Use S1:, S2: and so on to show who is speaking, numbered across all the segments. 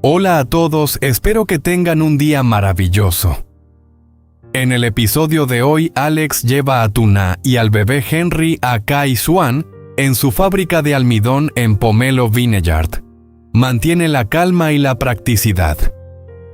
S1: Hola a todos, espero que tengan un día maravilloso. En el episodio de hoy, Alex lleva a Tuna y al bebé Henry a Kai Swan en su fábrica de almidón en Pomelo Vineyard. Mantiene la calma y la practicidad.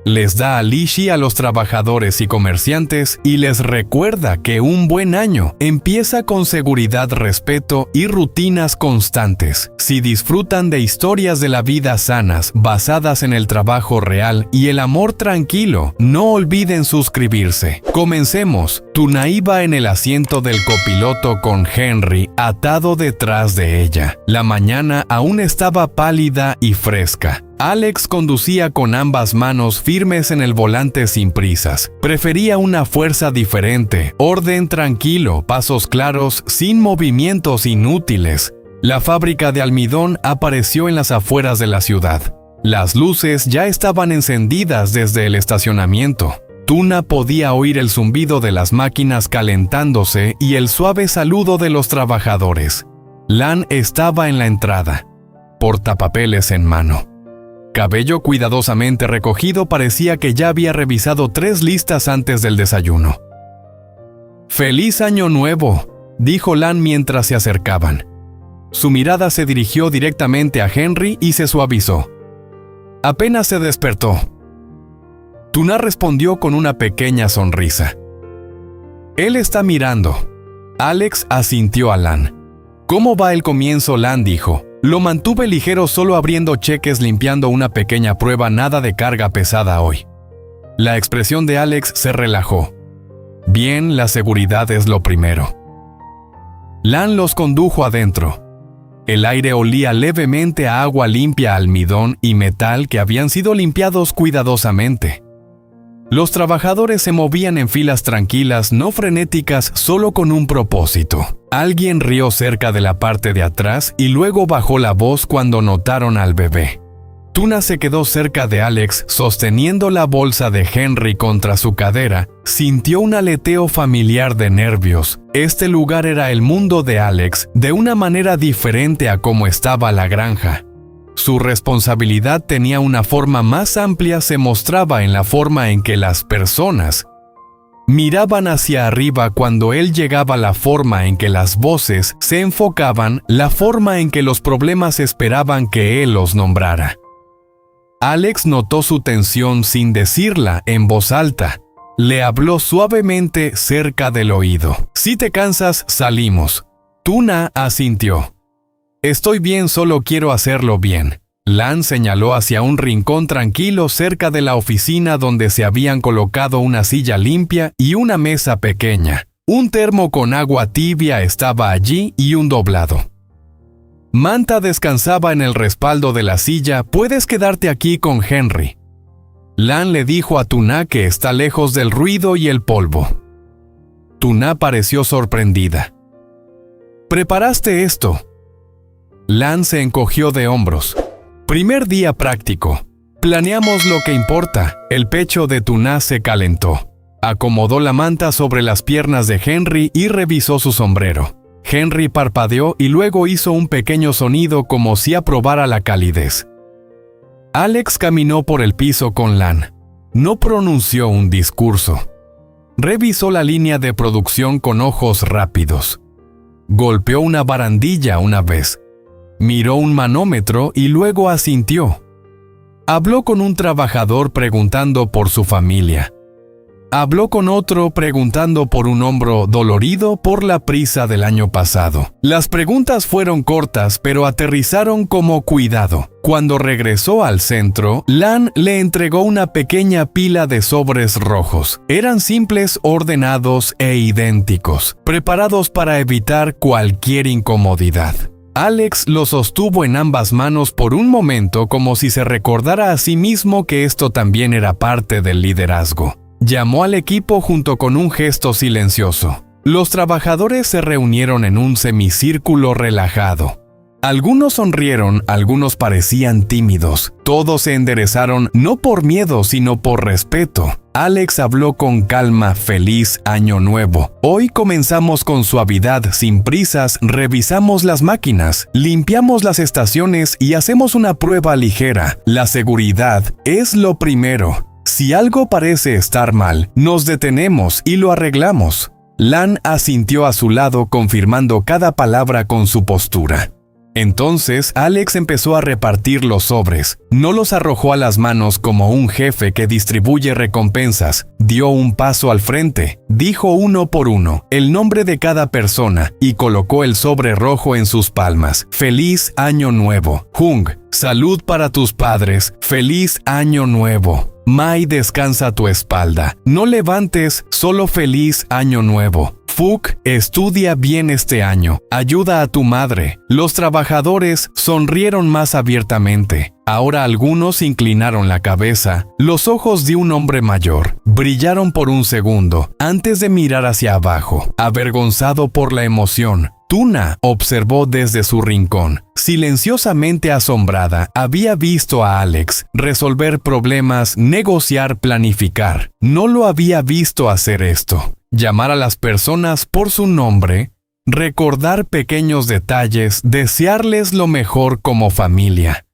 S1: Les da a leash a los trabajadores y comerciantes y les recuerda que un buen año empieza con seguridad, respeto y rutinas constantes. Si disfrutan de historias de la vida sanas, basadas en el trabajo real y el amor tranquilo, no olviden suscribirse. Comencemos. Tuna iba en el asiento del copiloto con Henry atado detrás de ella. La mañana aún estaba pálida y fresca. Alex conducía con ambas manos firmes en el volante sin prisas. Prefería una fuerza diferente, orden tranquilo, pasos claros, sin movimientos inútiles. La fábrica de almidón apareció en las afueras de la ciudad. Las luces ya estaban encendidas desde el estacionamiento. Tuna podía oír el zumbido de las máquinas calentándose y el suave saludo de los trabajadores. Lan estaba en la entrada, portapapeles en mano. Cabello cuidadosamente recogido, parecía que ya había revisado 3 listas antes del desayuno. «¡Feliz Año Nuevo!», dijo Lan mientras se acercaban. Su mirada se dirigió directamente a Henry y se suavizó. Apenas se despertó. Tuna respondió con una pequeña sonrisa. «Él está mirando». Alex asintió a Lan. «¿Cómo va el comienzo?», Lan dijo. «Lo mantuve ligero, solo abriendo cheques, limpiando una pequeña prueba, nada de carga pesada hoy». La expresión de Alex se relajó. «Bien, la seguridad es lo primero». Lan los condujo adentro. El aire olía levemente a agua limpia, almidón y metal que habían sido limpiados cuidadosamente. Los trabajadores se movían en filas tranquilas, no frenéticas, solo con un propósito. Alguien rió cerca de la parte de atrás y luego bajó la voz cuando notaron al bebé. Tuna se quedó cerca de Alex, sosteniendo la bolsa de Henry contra su cadera. Sintió un aleteo familiar de nervios. Este lugar era el mundo de Alex, de una manera diferente a cómo estaba la granja. Su responsabilidad tenía una forma más amplia, se mostraba en la forma en que las personas miraban hacia arriba cuando él llegaba, la forma en que las voces se enfocaban, la forma en que los problemas esperaban que él los nombrara. Alex notó su tensión sin decirla en voz alta. Le habló suavemente cerca del oído. «Si te cansas, salimos». Tuna asintió. «Estoy bien, solo quiero hacerlo bien». Lan señaló hacia un rincón tranquilo cerca de la oficina donde se habían colocado una silla limpia y una mesa pequeña. Un termo con agua tibia estaba allí y un doblado. Manta descansaba en el respaldo de la silla. «Puedes quedarte aquí con Henry». Lan le dijo a Tuna que está lejos del ruido y el polvo. Tuna pareció sorprendida. «¿Preparaste esto?». Lan se encogió de hombros. «Primer día práctico. Planeamos lo que importa». El pecho de Tuna se calentó. Acomodó la manta sobre las piernas de Henry y revisó su sombrero. Henry parpadeó y luego hizo un pequeño sonido como si aprobara la calidez. Alex caminó por el piso con Lan. No pronunció un discurso. Revisó la línea de producción con ojos rápidos. Golpeó una barandilla una vez. Miró un manómetro y luego asintió. Habló con un trabajador preguntando por su familia. Habló con otro preguntando por un hombro dolorido por la prisa del año pasado. Las preguntas fueron cortas, pero aterrizaron como cuidado. Cuando regresó al centro, Lan le entregó una pequeña pila de sobres rojos. Eran simples, ordenados e idénticos, preparados para evitar cualquier incomodidad. Alex lo sostuvo en ambas manos por un momento, como si se recordara a sí mismo que esto también era parte del liderazgo. Llamó al equipo junto con un gesto silencioso. Los trabajadores se reunieron en un semicírculo relajado. Algunos sonrieron, algunos parecían tímidos. Todos se enderezaron no por miedo, sino por respeto. Alex habló con calma: feliz año nuevo. Hoy comenzamos con suavidad, sin prisas, revisamos las máquinas, limpiamos las estaciones y hacemos una prueba ligera. La seguridad es lo primero. Si algo parece estar mal, nos detenemos y lo arreglamos. Lan asintió a su lado, confirmando cada palabra con su postura. Entonces, Alex empezó a repartir los sobres. No los arrojó a las manos como un jefe que distribuye recompensas. Dio un paso al frente, dijo uno por uno el nombre de cada persona y colocó el sobre rojo en sus palmas. ¡Feliz año nuevo! Jung, salud para tus padres. ¡Feliz año nuevo! Mai, descansa tu espalda. No levantes, solo feliz año nuevo. Fuk, estudia bien este año. Ayuda a tu madre. Los trabajadores sonrieron más abiertamente. Ahora algunos inclinaron la cabeza. Los ojos de un hombre mayor brillaron por un segundo antes de mirar hacia abajo, avergonzado por la emoción. Tuna observó desde su rincón. Silenciosamente asombrada, había visto a Alex resolver problemas, negociar, planificar. No lo había visto hacer esto. Llamar a las personas por su nombre, recordar pequeños detalles, desearles lo mejor como familia.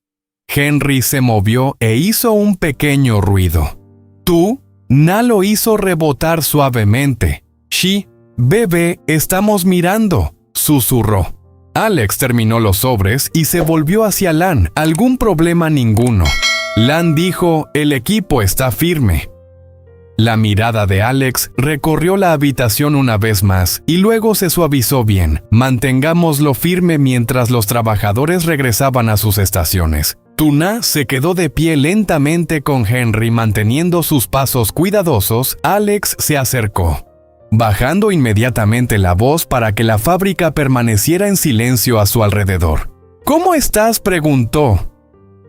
S1: Henry se movió e hizo un pequeño ruido. Tú, Na lo hizo rebotar suavemente. Shi, bebé, estamos mirando, susurró. Alex terminó los sobres y se volvió hacia Lan. ¿Algún problema? Ninguno. Lan dijo: el equipo está firme. La mirada de Alex recorrió la habitación una vez más y luego se suavizó bien. Mantengámoslo firme mientras los trabajadores regresaban a sus estaciones. Tuna se quedó de pie lentamente con Henry manteniendo sus pasos cuidadosos. Alex se acercó, bajando inmediatamente la voz para que la fábrica permaneciera en silencio a su alrededor. ¿Cómo estás?, preguntó.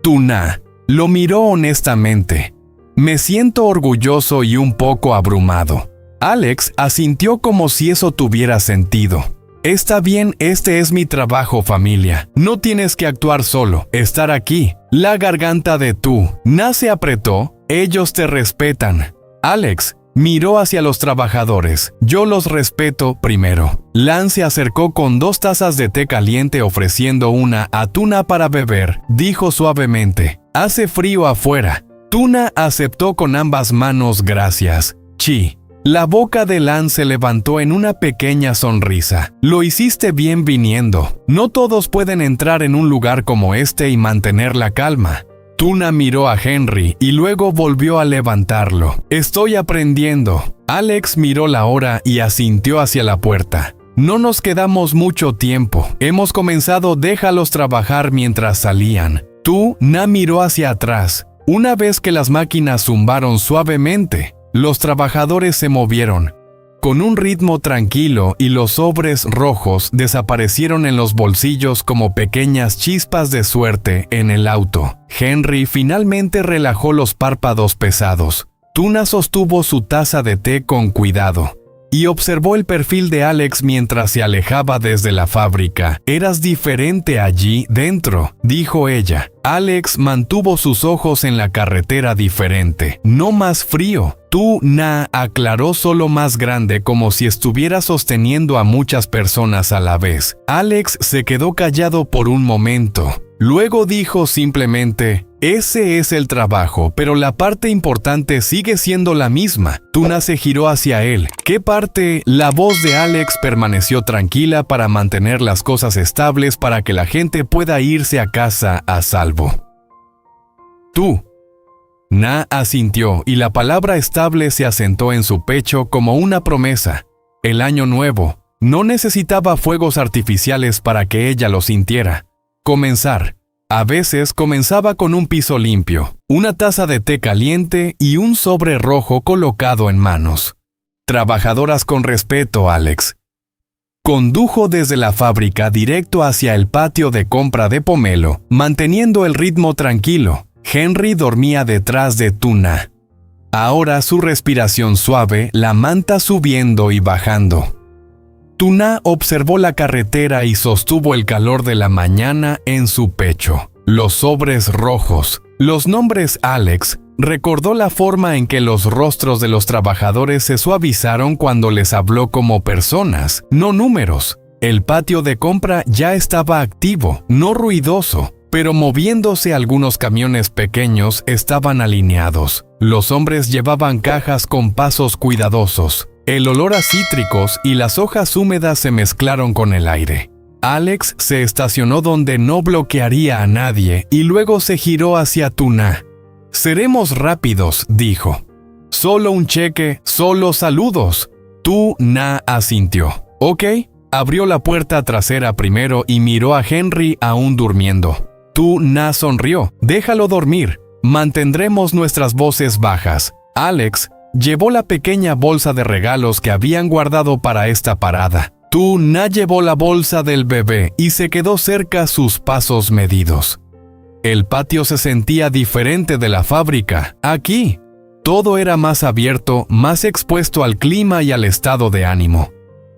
S1: Tuna lo miró honestamente. Me siento orgulloso y un poco abrumado. Alex asintió como si eso tuviera sentido. Está bien, este es mi trabajo, familia. No tienes que actuar solo, estar aquí. La garganta de Na se apretó. Ellos te respetan. Alex miró hacia los trabajadores. Yo los respeto primero. Lan se acercó con 2 tazas de té caliente ofreciendo una a Tuna para beber. Dijo suavemente: hace frío afuera. Tuna aceptó con ambas manos. Gracias. Chi. La boca de Lan se levantó en una pequeña sonrisa. Lo hiciste bien viniendo. No todos pueden entrar en un lugar como este y mantener la calma. Tuna miró a Henry y luego volvió a levantarlo. Estoy aprendiendo. Alex miró la hora y asintió hacia la puerta. No nos quedamos mucho tiempo. Hemos comenzado, déjalos trabajar mientras salían. Na miró hacia atrás. Una vez que las máquinas zumbaron suavemente, los trabajadores se movieron, con un ritmo tranquilo, y los sobres rojos desaparecieron en los bolsillos como pequeñas chispas de suerte en el auto. Henry finalmente relajó los párpados pesados. Tuna sostuvo su taza de té con cuidado y observó el perfil de Alex mientras se alejaba desde la fábrica. Eras diferente allí dentro, dijo ella. Alex mantuvo sus ojos en la carretera. Diferente, no más frío. Na aclaró, solo más grande, como si estuviera sosteniendo a muchas personas a la vez. Alex se quedó callado por un momento. Luego dijo simplemente: ese es el trabajo, pero la parte importante sigue siendo la misma. Tuna se giró hacia él. ¿Qué parte? La voz de Alex permaneció tranquila para mantener las cosas estables para que la gente pueda irse a casa a salvo. Na asintió y la palabra estable se asentó en su pecho como una promesa. El año nuevo no necesitaba fuegos artificiales para que ella lo sintiera. Comenzar. A veces comenzaba con un piso limpio, una taza de té caliente y un sobre rojo colocado en manos. Trabajadoras con respeto, Alex. Condujo desde la fábrica directo hacia el patio de compra de Pomelo, manteniendo el ritmo tranquilo. Henry dormía detrás de Tuna. Ahora su respiración suave, la manta subiendo y bajando. Tuna observó la carretera y sostuvo el calor de la mañana en su pecho. Los sobres rojos, los nombres Alex. Recordó la forma en que los rostros de los trabajadores se suavizaron cuando les habló como personas, no números. El patio de compra ya estaba activo, no ruidoso, pero moviéndose. Algunos camiones pequeños estaban alineados. Los hombres llevaban cajas con pasos cuidadosos. El olor a cítricos y las hojas húmedas se mezclaron con el aire. Alex se estacionó donde no bloquearía a nadie y luego se giró hacia Tuna. «Seremos rápidos», dijo. «Solo un cheque, solo saludos». Tuna asintió. «Ok». Abrió la puerta trasera primero y miró a Henry aún durmiendo. Tuna sonrió. «Déjalo dormir. Mantendremos nuestras voces bajas». Alex llevó la pequeña bolsa de regalos que habían guardado para esta parada. Tuna llevó la bolsa del bebé y se quedó cerca, sus pasos medidos. El patio se sentía diferente de la fábrica. Aquí, todo era más abierto, más expuesto al clima y al estado de ánimo.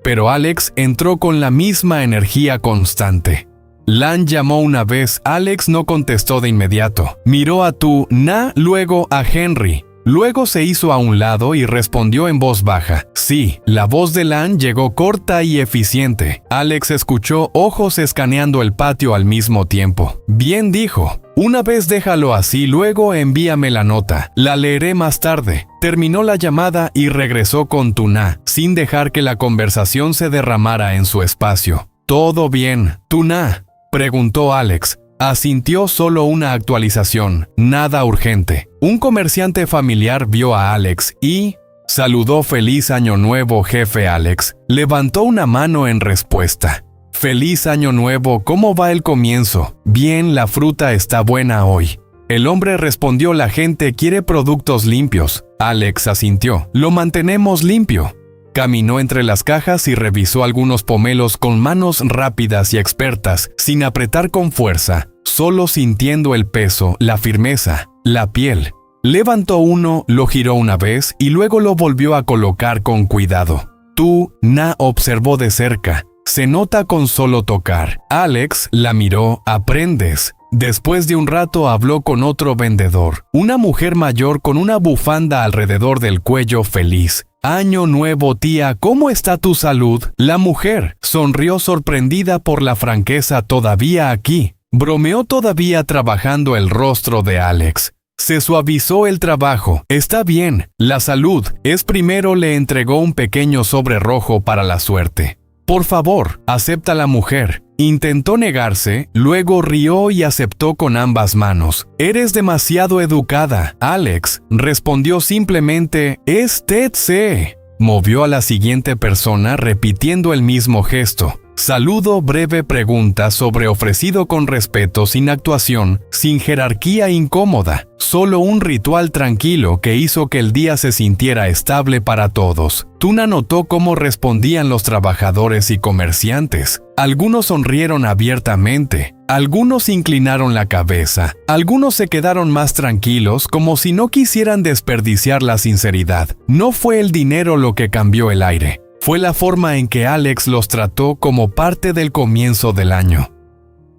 S1: Pero Alex entró con la misma energía constante. Lan llamó una vez. Alex no contestó de inmediato. Miró a Tuna, luego a Henry. Luego se hizo a un lado y respondió en voz baja. Sí, la voz de Lan llegó corta y eficiente. Alex escuchó, ojos escaneando el patio al mismo tiempo. «Bien», dijo. «Una vez déjalo así, luego envíame la nota. La leeré más tarde». Terminó la llamada y regresó con Tuna, sin dejar que la conversación se derramara en su espacio. «¿Todo bien, Tuna?», preguntó Alex. Asintió. Solo una actualización, nada urgente. Un comerciante familiar vio a Alex y saludó. «Feliz año nuevo, jefe Alex». Levantó una mano en respuesta. «Feliz año nuevo, ¿cómo va el comienzo?» «Bien, la fruta está buena hoy». El hombre respondió. «La gente quiere productos limpios». Alex asintió. «Lo mantenemos limpio». Caminó entre las cajas y revisó algunos pomelos con manos rápidas y expertas, sin apretar con fuerza, solo sintiendo el peso, la firmeza, la piel. Levantó uno, lo giró una vez y luego lo volvió a colocar con cuidado. Tuna observó de cerca. «Se nota con solo tocar». Alex la miró. «Aprendes». Después de un rato habló con otro vendedor, una mujer mayor con una bufanda alrededor del cuello. «Feliz año nuevo, tía, ¿cómo está tu salud?» La mujer sonrió sorprendida por la franqueza. «Todavía aquí». Bromeó, todavía trabajando. El rostro de Alex se suavizó. «El trabajo está bien, la salud es primero». Le entregó un pequeño sobre rojo para la suerte. «Por favor, acepta». La mujer intentó negarse, luego rió y aceptó con ambas manos. «Eres demasiado educada». Alex respondió simplemente. «Es TC». Movió a la siguiente persona repitiendo el mismo gesto. Saludo breve, pregunta sobre ofrecido con respeto, sin actuación, sin jerarquía incómoda. Solo un ritual tranquilo que hizo que el día se sintiera estable para todos. Tuna notó cómo respondían los trabajadores y comerciantes. Algunos sonrieron abiertamente, algunos inclinaron la cabeza, algunos se quedaron más tranquilos como si no quisieran desperdiciar la sinceridad. No fue el dinero lo que cambió el aire. Fue la forma en que Alex los trató como parte del comienzo del año.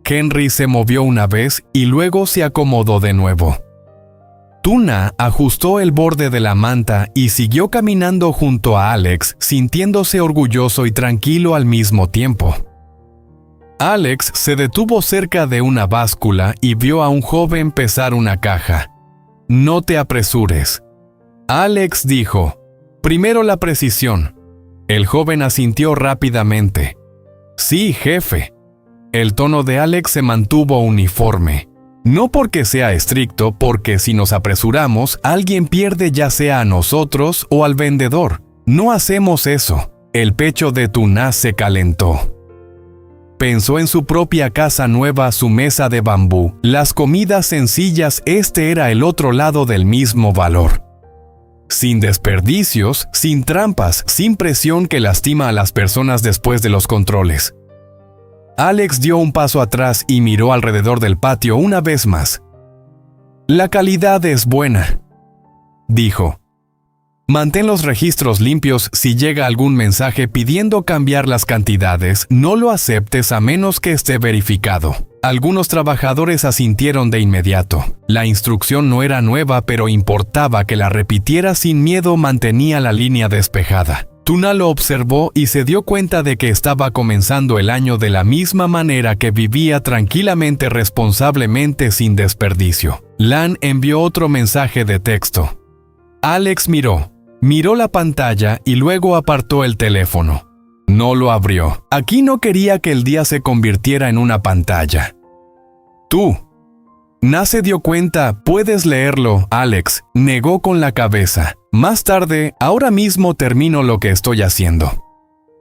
S1: Henry se movió una vez y luego se acomodó de nuevo. Tuna ajustó el borde de la manta y siguió caminando junto a Alex, sintiéndose orgulloso y tranquilo al mismo tiempo. Alex se detuvo cerca de una báscula y vio a un joven pesar una caja. «No te apresures». Alex dijo. «Primero la precisión». El joven asintió rápidamente. «Sí, jefe». El tono de Alex se mantuvo uniforme. No porque sea estricto, porque si nos apresuramos, alguien pierde, ya sea a nosotros o al vendedor. No hacemos eso. El pecho de Tuna se calentó. Pensó en su propia casa nueva, su mesa de bambú, las comidas sencillas. Este era el otro lado del mismo valor. Sin desperdicios, sin trampas, sin presión que lastima a las personas después de los controles. Alex dio un paso atrás y miró alrededor del patio una vez más. «La calidad es buena», dijo. Mantén los registros limpios. Si llega algún mensaje pidiendo cambiar las cantidades, no lo aceptes a menos que esté verificado. Algunos trabajadores asintieron de inmediato. La instrucción no era nueva, pero importaba que la repitiera sin miedo. Mantenía la línea despejada. Tuna lo observó y se dio cuenta de que estaba comenzando el año de la misma manera que vivía, tranquilamente, responsablemente, sin desperdicio. Lan envió otro mensaje de texto. Alex miró la pantalla y luego apartó el teléfono. No lo abrió. Aquí no quería que el día se convirtiera en una pantalla. Tú. Na se dio cuenta. Puedes leerlo, Alex. Negó con la cabeza. Más tarde, ahora mismo termino lo que estoy haciendo.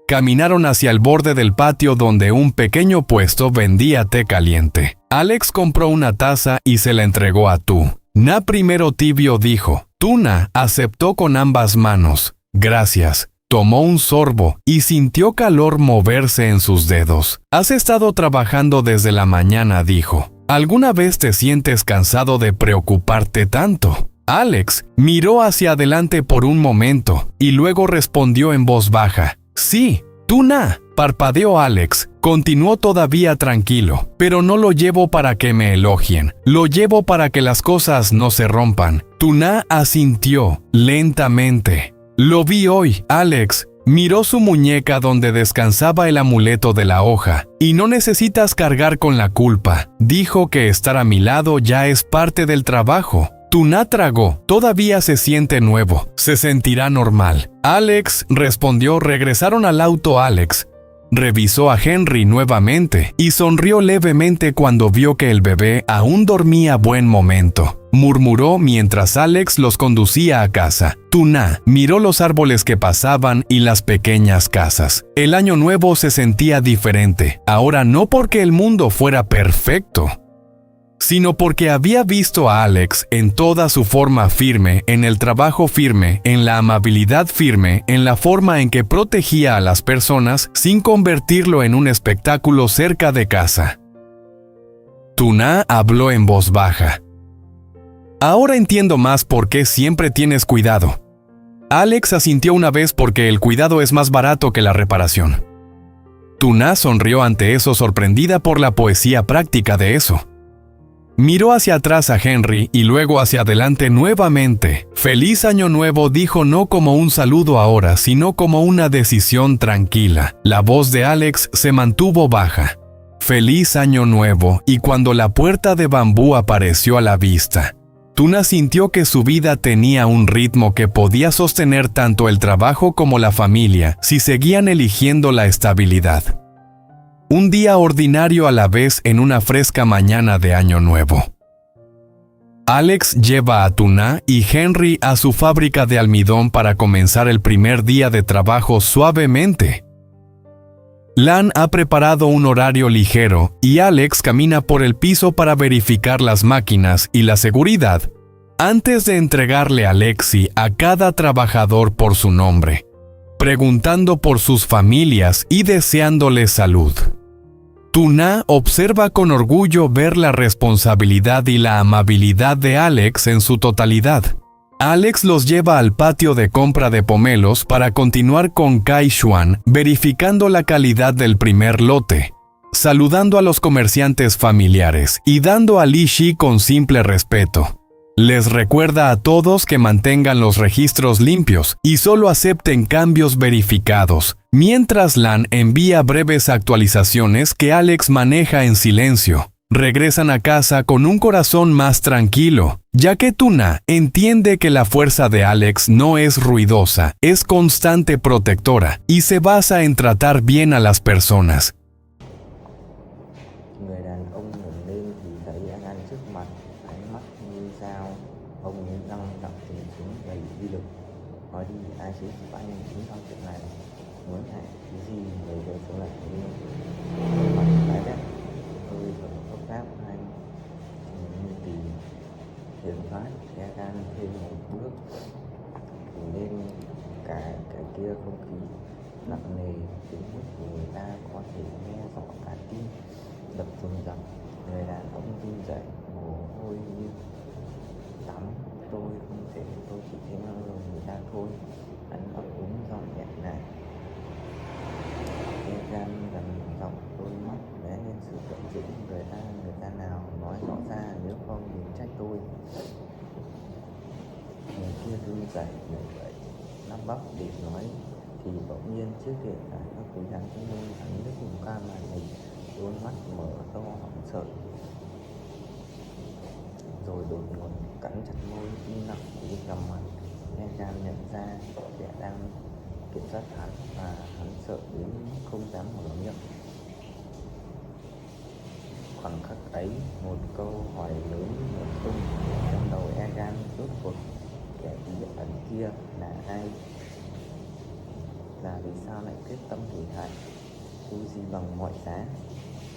S1: Caminaron hacia el borde del patio donde un pequeño puesto vendía té caliente. Alex compró una taza y se la entregó a Tu. Na, primero tibio, dijo. Tuna aceptó con ambas manos. Gracias. Tomó un sorbo y sintió calor moverse en sus dedos. Has estado trabajando desde la mañana, dijo. ¿Alguna vez te sientes cansado de preocuparte tanto? Alex miró hacia adelante por un momento y luego respondió en voz baja. Sí, Tuna, parpadeó Alex. Continuó todavía tranquilo. Pero no lo llevo para que me elogien. Lo llevo para que las cosas no se rompan. Tuna asintió lentamente. Lo vi hoy, Alex. Miró su muñeca donde descansaba el amuleto de la hoja. Y no necesitas cargar con la culpa. Dijo que estar a mi lado ya es parte del trabajo. Tuna tragó. Todavía se siente nuevo. Se sentirá normal. Alex respondió. Regresaron al auto. Alex revisó a Henry nuevamente y sonrió levemente cuando vio que el bebé aún dormía. Buen momento, murmuró mientras Alex los conducía a casa. Tuna miró los árboles que pasaban y las pequeñas casas. El año nuevo se sentía diferente. Ahora no porque el mundo fuera perfecto, sino porque había visto a Alex en toda su forma firme, en el trabajo firme, en la amabilidad firme, en la forma en que protegía a las personas sin convertirlo en un espectáculo cerca de casa. Tuna habló en voz baja. Ahora entiendo más por qué siempre tienes cuidado. Alex asintió una vez porque el cuidado es más barato que la reparación. Tuna sonrió ante eso, sorprendida por la poesía práctica de eso. Miró hacia atrás a Henry y luego hacia adelante nuevamente. Feliz año nuevo, dijo, no como un saludo ahora, sino como una decisión tranquila. La voz de Alex se mantuvo baja. Feliz año nuevo, y cuando la puerta de bambú apareció a la vista, Tuna sintió que su vida tenía un ritmo que podía sostener tanto el trabajo como la familia si seguían eligiendo la estabilidad. Un día ordinario a la vez en una fresca mañana de Año Nuevo. Alex lleva a Tuna y Henry a su fábrica de almidón para comenzar el primer día de trabajo suavemente. Lan ha preparado un horario ligero y Alex camina por el piso para verificar las máquinas y la seguridad antes de entregarle a Lexi a cada trabajador por su nombre, preguntando por sus familias y deseándoles salud. Tuna observa con orgullo ver la responsabilidad y la amabilidad de Alex en su totalidad. Alex los lleva al patio de compra de pomelos para continuar con Kai Xuan, verificando la calidad del primer lote, saludando a los comerciantes familiares y dando a Li Shi con simple respeto. Les recuerda a todos que mantengan los registros limpios y solo acepten cambios verificados, mientras Lan envía breves actualizaciones que Alex maneja en silencio. Regresan a casa con un corazón más tranquilo, ya que Tuna entiende que la fuerza de Alex no es ruidosa, es constante, protectora y se basa en tratar bien a las personas.
S2: Người đàn ông ngẩng lên thì thấy An trước mặt, ánh mắt như sao, ông ấy đang đặt tình xuống đầy uy lực. Nói đi, ai sẽ giúp anh chính trong chuyện này? Muốn hại cái gì người đều sống lại đi. Mặt tái đét, tôi vẫn gấp gáp anh, như tìm hiểm thoát, e gan thêm một bước, nên cả cái kia không khí nặng nề đến mức người ta có thể nghe rõ cả tim đập rùng rập. Người đàn ông run rẩy, mồ hôi như tắm. Tôi không thể, tôi chỉ thấy người ta thôi. tôi. Người kia run rẩy người vậy lắp bắp để nói thì bỗng nhiên chiếc điện thoại nó cúi gắng trong môi hắn nước vùng ca màn hình, đôi mắt mở to hoảng sợ, rồi đột ngột cắn chặt môi im lặng để cầm mặt. Egan nhận ra kẻ đang kiểm soát hắn và hắn sợ đến không dám mở miệng. Khoảnh khắc ấy, một câu hỏi lớn nổ tung trong đầu Egan. Rốt cuộc kẻ bí ẩn kia là ai? Là vì sao lại quyết tâm hủy hoại Fuji bằng mọi giá?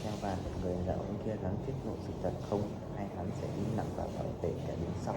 S2: Theo bạn, người đàn ông kia gắng tiết lộ sự thật không, hay hắn sẽ im lặng và bảo vệ kẻ đứng sau?